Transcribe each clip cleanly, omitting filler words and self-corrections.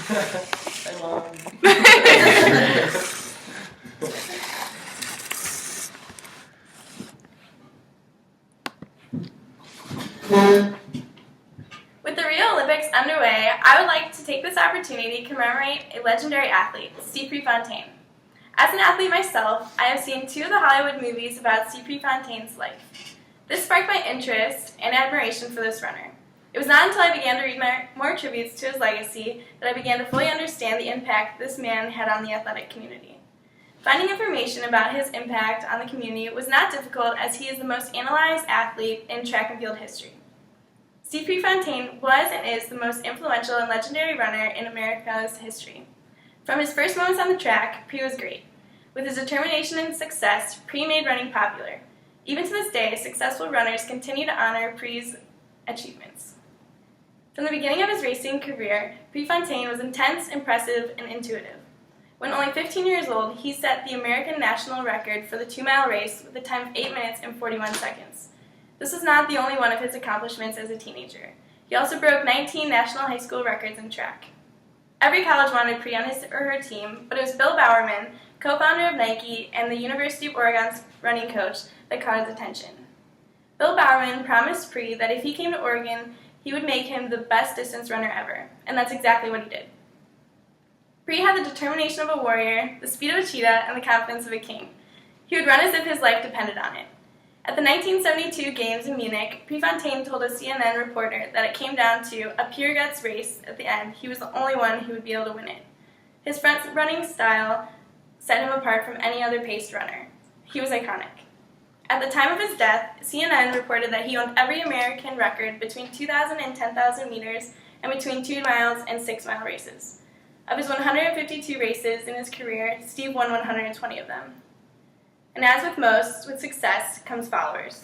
Hi, Mom. With the Rio Olympics underway, I would like to take this opportunity to commemorate a legendary athlete, Steve Prefontaine. As an athlete myself, I have seen 2 of the Hollywood movies about Steve Prefontaine's life. This sparked my interest and admiration for this runner. It was not until I began to read more tributes to his legacy that I began to fully understand the impact this man had on the athletic community. Finding information about his impact on the community was not difficult, as he is the most analyzed athlete in track and field history. Steve Prefontaine was and is the most influential and legendary runner in America's history. From his first moments on the track, Pre was great. With his determination and success, Pre made running popular. Even to this day, successful runners continue to honor Pre's achievements. From the beginning of his racing career, Prefontaine was intense, impressive, and intuitive. When only 15 years old, he set the American national record for the 2-mile race with a time of 8 minutes and 41 seconds. This was not the only one of his accomplishments as a teenager. He also broke 19 national high school records in track. Every college wanted Pre on his or her team, but it was Bill Bowerman, co-founder of Nike and the University of Oregon's running coach, that caught his attention. Bill Bowerman promised Pre that if he came to Oregon, he would make him the best distance runner ever, and that's exactly what he did. Pre had the determination of a warrior, the speed of a cheetah, and the confidence of a king. He would run as if his life depended on it. At the 1972 Games in Munich, Prefontaine told a CNN reporter that it came down to a pure guts race at the end. He was the only one who would be able to win it. His front-running style set him apart from any other paced runner. He was iconic. At the time of his death, CNN reported that he owned every American record between 2,000 and 10,000 meters and between 2 miles and 6-mile races. Of his 152 races in his career, Steve won 120 of them. And as with most, with success comes followers.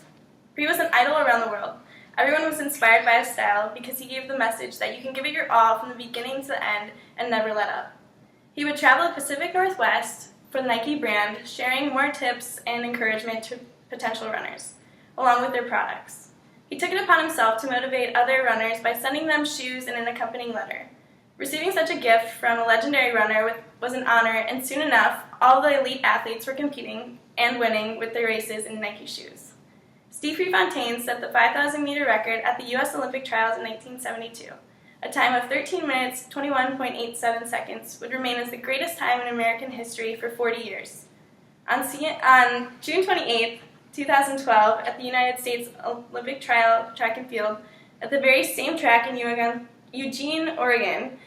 Pre was an idol around the world. Everyone was inspired by his style because he gave the message that you can give it your all from the beginning to the end and never let up. He would travel the Pacific Northwest for the Nike brand, sharing more tips and encouragement to potential runners, along with their products. He took it upon himself to motivate other runners by sending them shoes and an accompanying letter. Receiving such a gift from a legendary runner was an honor, and soon enough, all the elite athletes were competing and winning with their races in Nike shoes. Steve Prefontaine set the 5,000-meter record at the U.S. Olympic trials in 1972. A time of 13 minutes, 21.87 seconds would remain as the greatest time in American history for 40 years. On June 28, 2012, at the United States Olympic Trial Track and Field, at the very same track in Eugene, Oregon,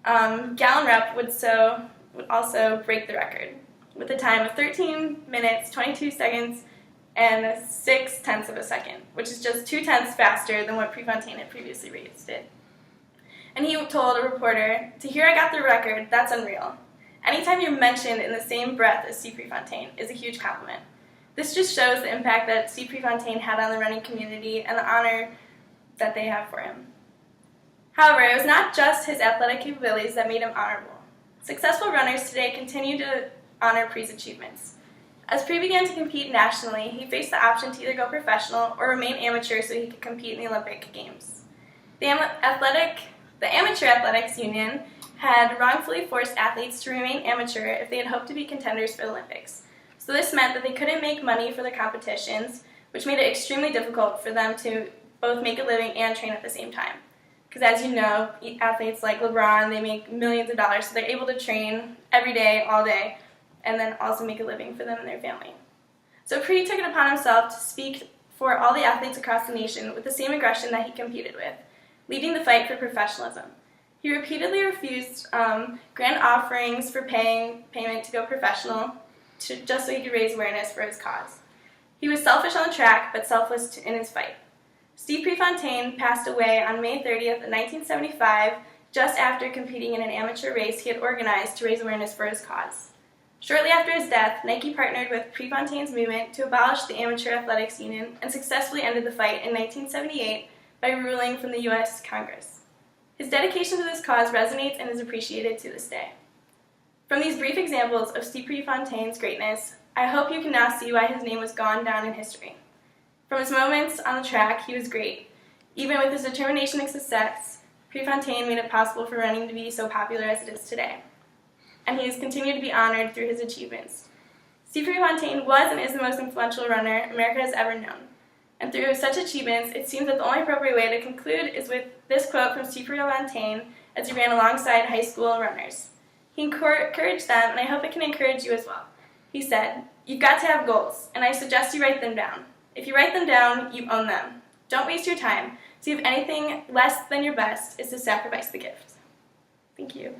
Gallon Rupp would also break the record with a time of 13 minutes, 22 seconds, and 0.6 of a second, which is just 0.2 faster than what Prefontaine had previously raced it. And he told a reporter, "To hear I got the record, that's unreal. Anytime you're mentioned in the same breath as Steve Prefontaine is a huge compliment." This just shows the impact that Steve Prefontaine had on the running community and the honor that they have for him. However, it was not just his athletic capabilities that made him honorable. Successful runners today continue to honor Pre's achievements. As Pre began to compete nationally, he faced the option to either go professional or remain amateur so he could compete in the Olympic Games. The Amateur Athletics Union had wrongfully forced athletes to remain amateur if they had hoped to be contenders for the Olympics. So this meant that they couldn't make money for the competitions, which made it extremely difficult for them to both make a living and train at the same time. Because as you know, athletes like LeBron, they make millions of dollars, so they're able to train every day, all day, and then also make a living for them and their family. So Pre took it upon himself to speak for all the athletes across the nation with the same aggression that he competed with, leading the fight for professionalism. He repeatedly refused grand offerings for payment to go professional, just so he could raise awareness for his cause. He was selfish on the track, but selfless in his fight. Steve Prefontaine passed away on May 30th, 1975, just after competing in an amateur race he had organized to raise awareness for his cause. Shortly after his death, Nike partnered with Prefontaine's movement to abolish the Amateur Athletics Union and successfully ended the fight in 1978 by ruling from the U.S. Congress. His dedication to this cause resonates and is appreciated to this day. From these brief examples of Steve Prefontaine's greatness, I hope you can now see why his name was gone down in history. From his moments on the track, he was great. Even with his determination and success, Prefontaine made it possible for running to be so popular as it is today, and he has continued to be honored through his achievements. Steve Prefontaine was and is the most influential runner America has ever known, and through such achievements, it seems that the only appropriate way to conclude is with this quote from Steve Prefontaine as he ran alongside high school runners. He encouraged them, and I hope it can encourage you as well. He said, "You've got to have goals, and I suggest you write them down. If you write them down, you own them. Don't waste your time. To give anything less than your best is to sacrifice the gift." Thank you.